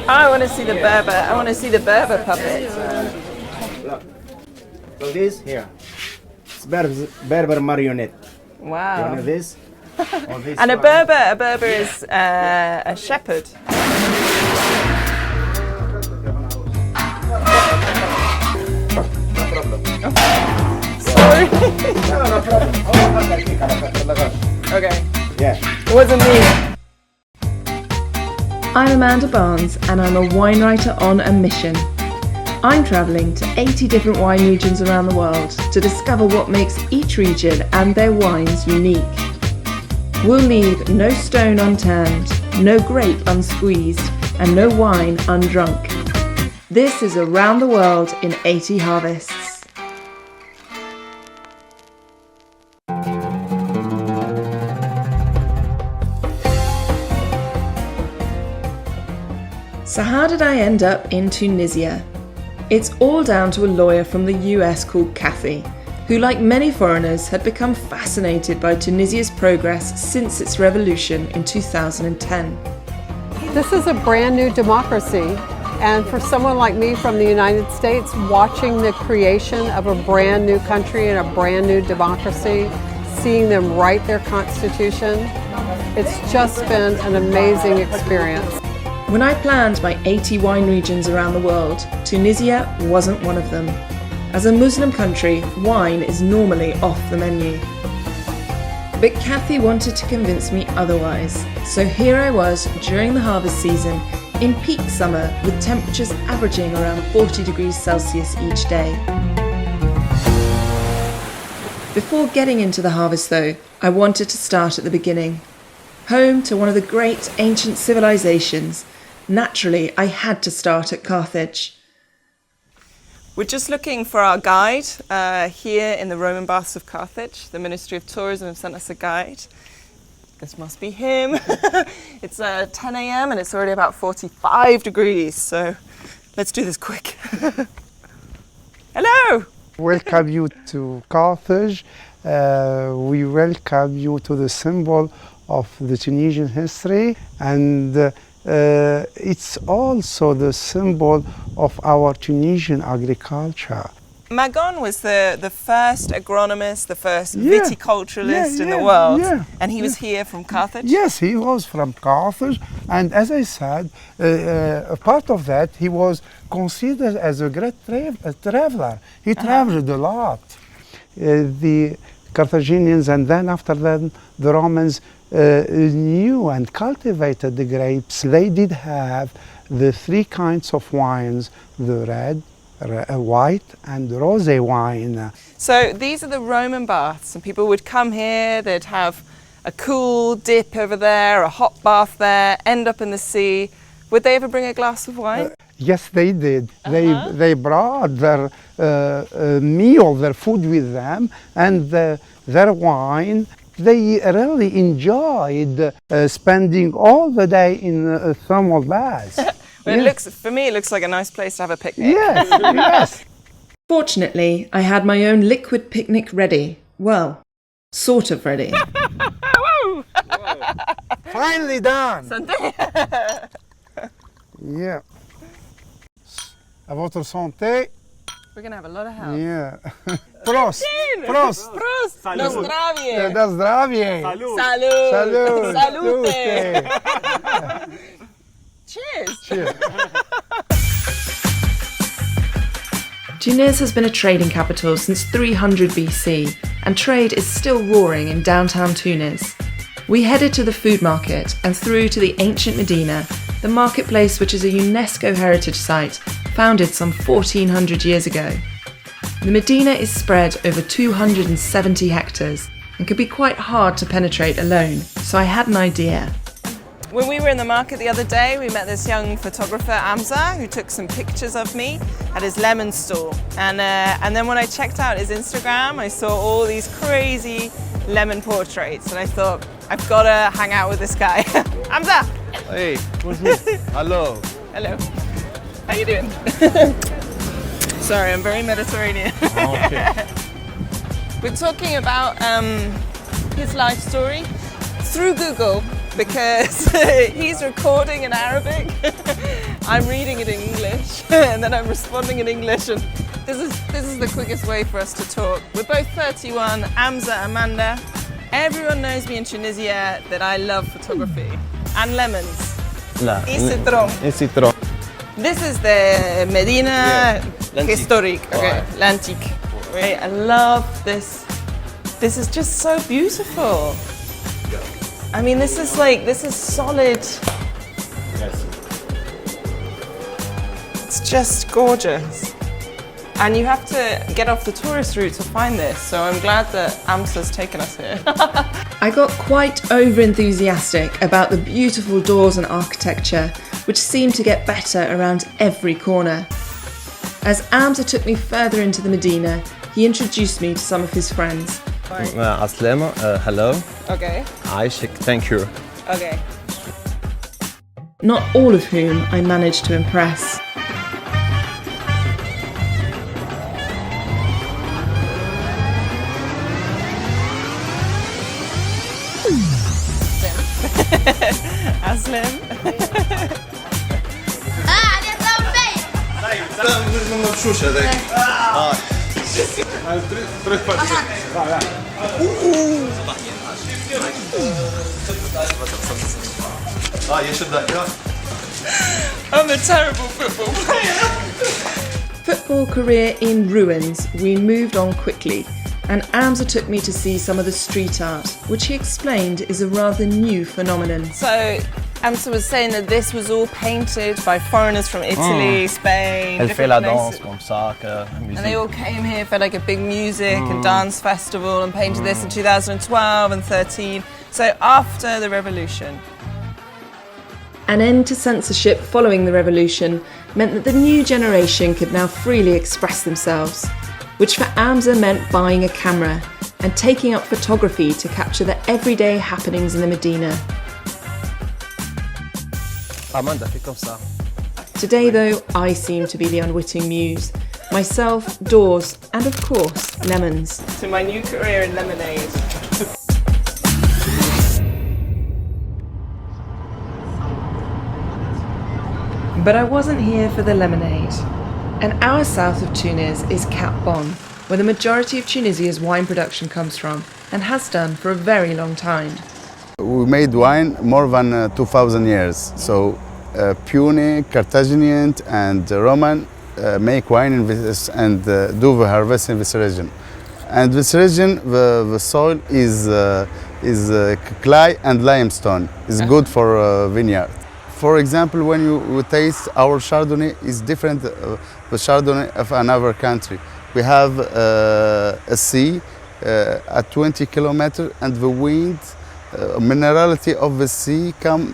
I want to see the Berber. I want to see the Berber puppet. So this here, it's Berber marionette. Wow. You know this? This And a one. Berber is a shepherd. Sorry. No problem. Okay. Yeah. It wasn't me. I'm Amanda Barnes and I'm a wine writer on a mission. I'm travelling to 80 different wine regions around the world to discover what makes each region and their wines unique. We'll leave no stone unturned, no grape unsqueezed, and no wine undrunk. This is Around the World in 80 Harvests. So how did I end up in Tunisia? It's all down to a lawyer from the US called Kathy, who, like many foreigners, had become fascinated by Tunisia's progress since its revolution in 2010. This is a brand new democracy, and for someone like me from the United States, watching the creation of a brand new country and a brand new democracy, seeing them write their constitution, it's just been an amazing experience. When I planned my 80 wine regions around the world, Tunisia wasn't one of them. As a Muslim country, wine is normally off the menu. But Kathy wanted to convince me otherwise, so here I was during the harvest season, in peak summer with temperatures averaging around 40 degrees Celsius each day. Before getting into the harvest though, I wanted to start at the beginning. Home to one of the great ancient civilizations, naturally I had to start at Carthage. We're just looking for our guide here in the Roman Baths of Carthage. The Ministry of Tourism have sent us a guide. This must be him. It's 10 a.m. and it's already about 45 degrees, so let's do this quick. Hello! Welcome you to Carthage. We welcome you to the symbol of the Tunisian history, and it's also the symbol of our Tunisian agriculture. Magon was the first agronomist, the first viticulturalist in the world, and he was here from Carthage? Yes, he was from Carthage, and as I said, a part of that, he was considered as a great traveler. He traveled a lot. The Carthaginians, and then after that the Romans, knew and cultivated the grapes. They did have the three kinds of wines, the red, white and rosé wine. So these are the Roman baths, and people would come here, they'd have a cool dip over there, a hot bath there, end up in the sea. Would they ever bring a glass of wine? Yes, they did. They brought their meal, their food with them, and their wine. They really enjoyed spending all the day in thermal baths. Well, for me, it looks like a nice place to have a picnic. Yes, yes. Fortunately, I had my own liquid picnic ready. Well, sort of ready. Finally done. Yeah. À votre santé. We're going to have a lot of help. Yeah. Prost. Prost. Prost! Na zdravie! Na zdravie. Salud! Salud. Salute! Cheers! Cheers. Tunis has been a trading capital since 300 BC, and trade is still roaring in downtown Tunis. We headed to the food market and through to the ancient Medina, the marketplace which is a UNESCO heritage site founded some 1400 years ago. The Medina is spread over 270 hectares and could be quite hard to penetrate alone, so I had an idea. When we were in the market the other day, we met this young photographer, Amza, who took some pictures of me at his lemon stall. And then when I checked out his Instagram, I saw all these crazy lemon portraits, and I thought, I've got to hang out with this guy. Amza! Hey, bonjour. Hello. Hello. How you doing? Sorry, I'm very Mediterranean. Okay. We're talking about his life story through Google, because he's recording in Arabic I'm reading it in English and then I'm responding in English, and this is the quickest way for us to talk. We're both 31, Amza, Amanda. Everyone knows me in Tunisia that I love photography and lemons. لا. Visiterons. This is the Medina historique, okay, l'antique. I love this. This is just so beautiful. I mean, this is solid. It's just gorgeous. And you have to get off the tourist route to find this, so I'm glad that Amsa's taken us here. I got quite over-enthusiastic about the beautiful doors and architecture, which seemed to get better around every corner. As Amsa took me further into the Medina, he introduced me to some of his friends. Aslema, hello. Okay, عايشك, thank you. okay. Not all of whom I managed to impress. Aslim. I'm a terrible football player. Football career in ruins, we moved on quickly, and Amsa took me to see some of the street art, which he explained is a rather new phenomenon. So Amsa was saying that this was all painted by foreigners from Italy, Spain, Elle fait la different danse places. comme ça, And they all came here for like a big music and dance festival and painted this in 2012 and 13. So after the revolution. An end to censorship following the revolution meant that the new generation could now freely express themselves, which for Amsa meant buying a camera and taking up photography to capture the everyday happenings in the Medina. Amanda, fais comme ça. Today, though, I seem to be the unwitting muse. Myself, doors, and of course, lemons. To my new career in lemonade. But I wasn't here for the lemonade. An hour south of Tunis is Cap Bon, where the majority of Tunisia's wine production comes from, and has done for a very long time. We made wine more than 2,000 years. So Punic, Carthaginian and Roman make wine in this and do the harvest in this region. And this region, the soil is clay and limestone. It's good for vineyard. For example, when you taste our Chardonnay, is different the Chardonnay of another country. We have a sea at 20 kilometers, and the wind, minerality of the sea come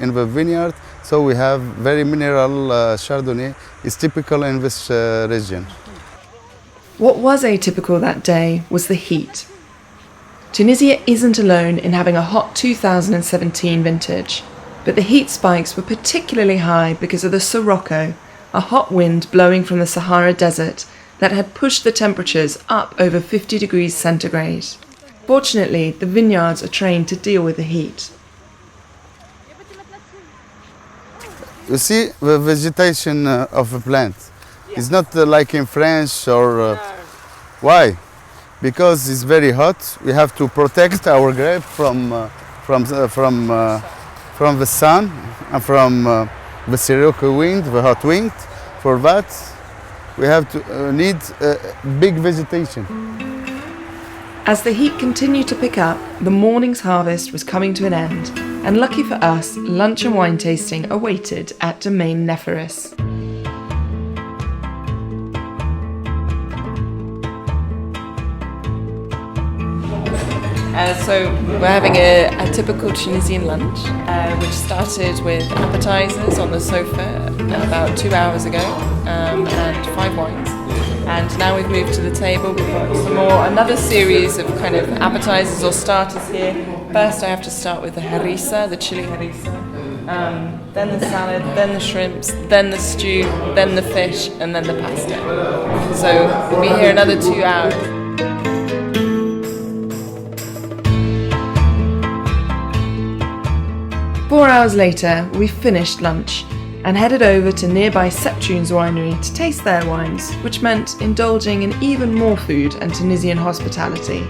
in the vineyard. So we have very mineral Chardonnay. It's typical in this region. What was atypical that day was the heat. Tunisia isn't alone in having a hot 2017 vintage. But the heat spikes were particularly high because of the Sirocco, a hot wind blowing from the Sahara Desert that had pushed the temperatures up over 50 degrees centigrade. Fortunately, the vineyards are trained to deal with the heat. You see the vegetation of a plant. It's not like in France or... Why? Because it's very hot. We have to protect our grape from the sun and from the Sirocco wind, the hot wind. For that, we have to need big vegetation. As the heat continued to pick up, the morning's harvest was coming to an end, and lucky for us, lunch and wine tasting awaited at Domaine Neferis. So we're having a typical Tunisian lunch, which started with appetizers on the sofa about 2 hours ago, and 5 wines. And now we've moved to the table. We've got another series of kind of appetizers or starters here. First, I have to start with the harissa, the chili harissa, then the salad, then the shrimps, then the stew, then the fish, and then the pasta. So we'll be here another 2 hours. "4 hours later, we finished lunch. and headed over to nearby Septune's winery to taste their wines, which meant indulging in even more food and Tunisian hospitality.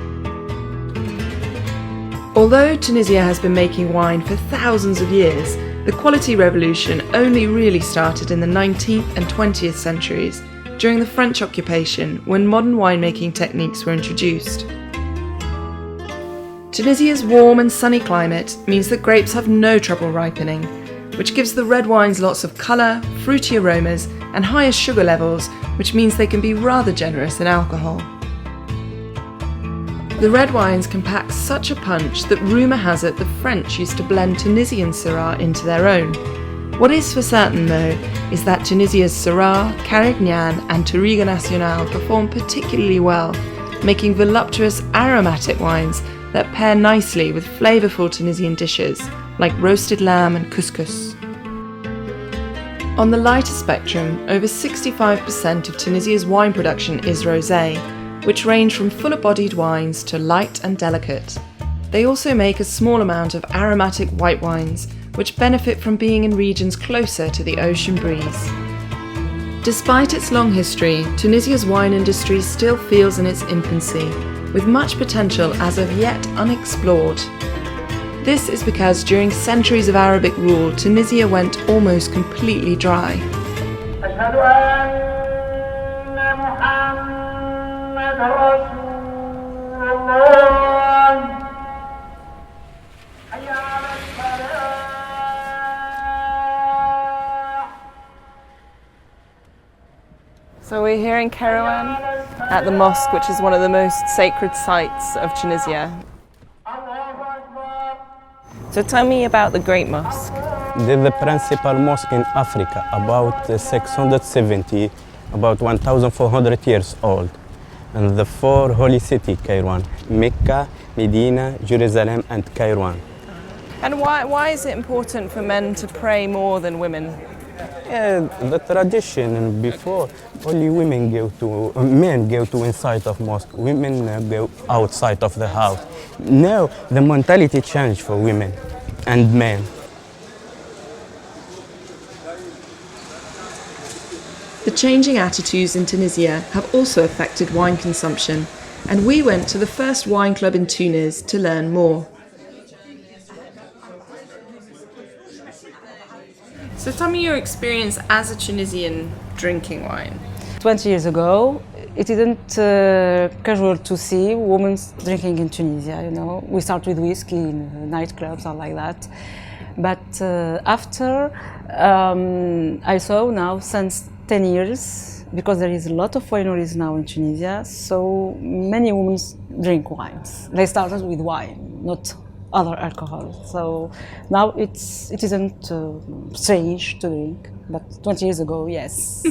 Although Tunisia has been making wine for thousands of years, the quality revolution only really started in the 19th and 20th centuries, during the French occupation, when modern winemaking techniques were introduced. Tunisia's warm and sunny climate means that grapes have no trouble ripening, which gives the red wines lots of colour, fruity aromas, and higher sugar levels, which means they can be rather generous in alcohol. The red wines can pack such a punch that rumour has it the French used to blend Tunisian Syrah into their own. What is for certain, though, is that Tunisia's Syrah, Carignan and Touriga Nacional perform particularly well, making voluptuous aromatic wines that pair nicely with flavourful Tunisian dishes, like roasted lamb and couscous. On the lighter spectrum, over 65% of Tunisia's wine production is rosé, which range from fuller-bodied wines to light and delicate. They also make a small amount of aromatic white wines, which benefit from being in regions closer to the ocean breeze. Despite its long history, Tunisia's wine industry still feels in its infancy, with much potential as of yet unexplored. This is because during centuries of Arabic rule, Tunisia went almost completely dry. So we're here in Kairouan at the mosque, which is one of the most sacred sites of Tunisia. So tell me about the Great Mosque. This is the principal mosque in Africa, about 670, about 1,400 years old. And the four holy cities, Kairouan, Mecca, Medina, Jerusalem, and Kairouan. And why is it important for men to pray more than women? Yeah, the tradition before, only men go to inside of mosque, women go outside of the house. Now the mentality changed for women and men. The changing attitudes in Tunisia have also affected wine consumption, and we went to the first wine club in Tunis to learn more. So tell me your experience as a Tunisian drinking wine. 20 years ago, it isn't casual to see women drinking in Tunisia, you know. We start with whiskey in nightclubs or like that. But after, I saw now since 10 years, because there is a lot of wineries now in Tunisia, so many women drink wines. They started with wine, not other alcohol. So now it isn't strange to drink, but 20 years ago, yes.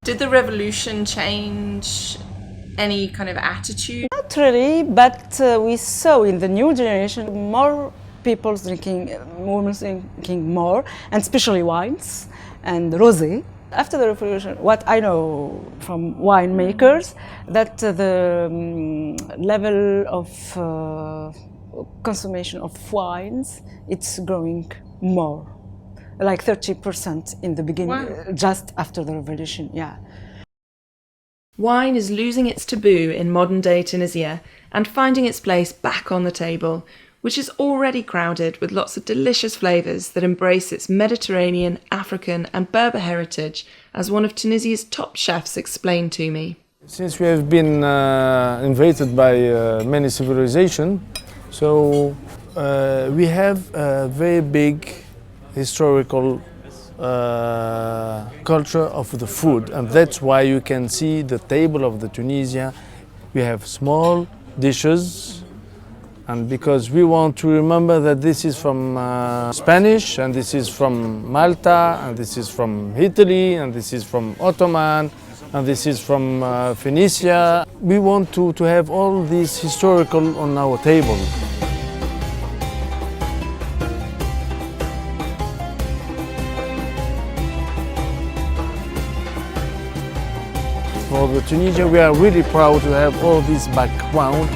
Did the revolution change any kind of attitude? Not really, but we saw in the new generation more people drinking, women drinking more, and especially wines and rosé. After the revolution, what I know from winemakers, that the level of consumption of wines, it's growing more, like 30% in the beginning, wow. Just after the revolution, yeah. Wine is losing its taboo in modern-day Tunisia and finding its place back on the table, which is already crowded with lots of delicious flavours that embrace its Mediterranean, African and Berber heritage, as one of Tunisia's top chefs explained to me. Since we have been invaded by many civilizations, so we have a very big historical culture of the food, and that's why you can see the table of the Tunisia. We have small dishes, and because we want to remember that this is from Spanish, and this is from Malta, and this is from Italy, and this is from Ottoman, and this is from Phoenicia. We want to have all these historical on our table. For the Tunisia, we are really proud to have all this background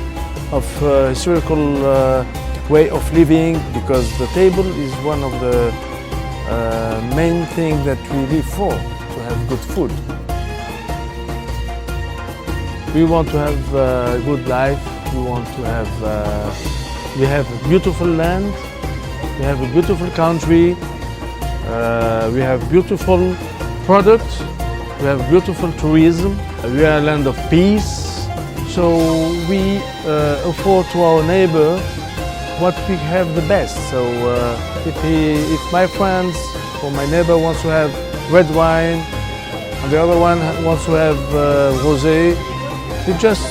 of historical way of living, because the table is one of the main thing that we live for, to have good food. We want to have a good life. We want to have, we have a beautiful land. We have a beautiful country. We have beautiful products. We have beautiful tourism. We are a land of peace. So we offer to our neighbor what we have the best. So if my friends or my neighbor wants to have red wine and the other one wants to have rosé, we just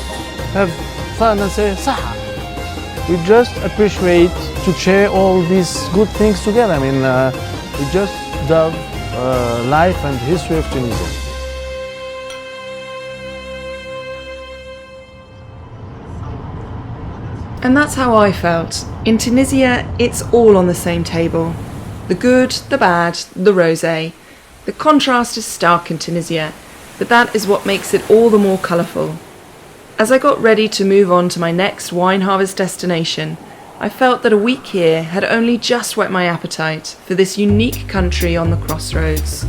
have fun and say, Saha. We just appreciate to share all these good things together. I mean, we just love life and history of Tunisia. And that's how I felt. In Tunisia, it's all on the same table. The good, the bad, the rosé. The contrast is stark in Tunisia, but that is what makes it all the more colourful. As I got ready to move on to my next wine harvest destination, I felt that a week here had only just whet my appetite for this unique country on the crossroads.